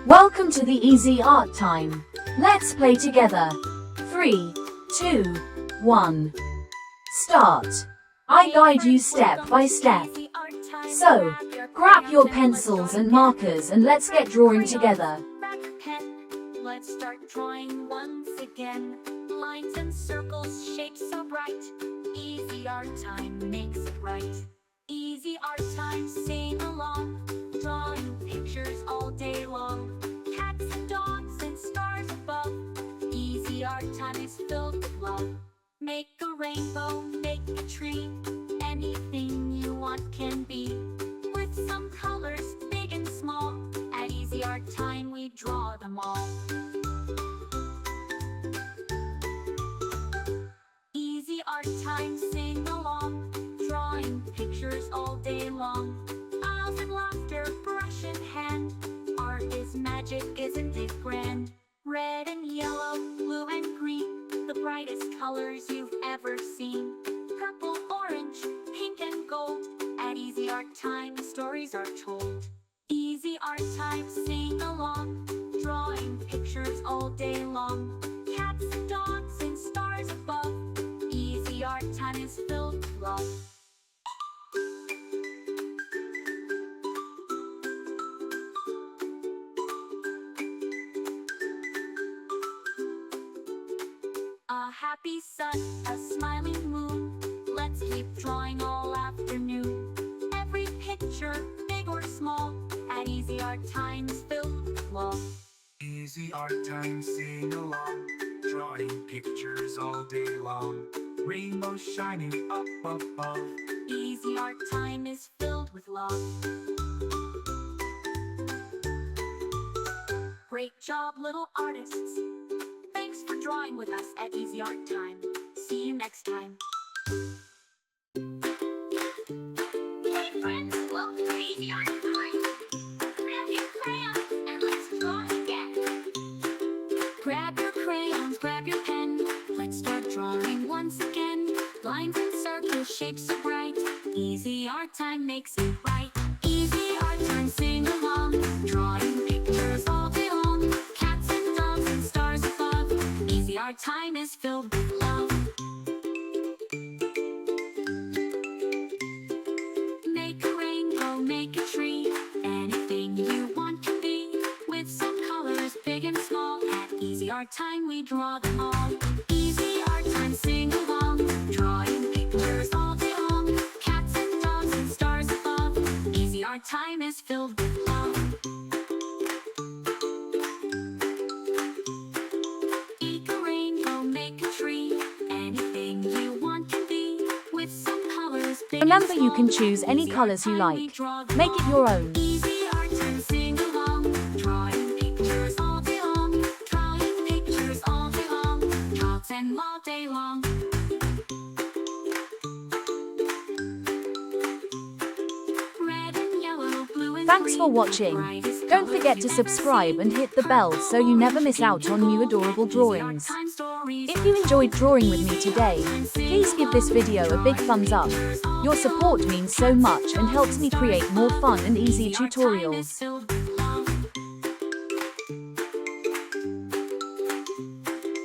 Welcome to the Easy Art Time. Let's play together. 3, 2, 1. Start. I guide you step by step. So, grab your pencils and markers and let's get drawing together. Let's start drawing once again. Lines and circles, shapes so bright. Easy art time makes it right. Easy art time, sing along. Drawing pictures all day long. Cats and dogs and stars above. Easy art time is filled with love. Make a rainbow, make a tree. Anything you want can be. With some colors, big and small. At Easy Art Time we draw them all. Easy Art Time, sing along. Drawing pictures all day long. Smiles and laughter, brush in hand. Art is magic, isn't it grand? Red and yellow, blue and green, the brightest colors you've ever seen. Purple, orange, pink and gold. At Easy Art Time the stories are told. Easy Art Time, sing along. Drawing pictures all day long. Cats and dogs and stars above. Easy Art Time is filled with love. A happy sun, a smiling moon. Let's keep drawing all afternoon. Every picture, big or small, at Easy Art Time is filled with love. Easy Art Time, sing along. Drawing pictures all day long. Rainbows shining up above. Easy Art Time is filled with love. Great job, little artists. Thanks for drawing with us at Easy Art Time. See you next time. Hey friends, welcome to Easy Art Time. Grab your crayons and let's draw again. Grab your crayons, grab your pen. Let's start drawing once again. Lines and circles, shapes so bright. Easy Art Time makes it right. Easy Art Time, sing along. Drawing pictures all day long. Cats and dogs and stars above. Easy Art Time is filled with love. Make a rainbow, make a tree. Anything you want can be. With some colors, big and small. At Easy Art Time we draw them all. Easy Art Time, sing along. Drawing pictures all day long. Cats and dogs and stars above. Easy Art Time is filled with love. Make a rainbow, make a tree. Anything you want can be. With some colors, big Remember, and you can small. choose any Easy colors you Art Time, we like. draw them Make it all. your own. Easy Art Time, sing along. Drawing pictures all day long. Drawing pictures all day long. Draw them all day long. Red and yellow, blue and Thanks for green, watching. brightest Don't colors forget to you've ever subscribe seen. and hit the bell so you never miss out on new adorable drawings. If you enjoyed drawing with me today, please give this video a big thumbs up. Your support means so much and helps me create more fun and easy tutorials.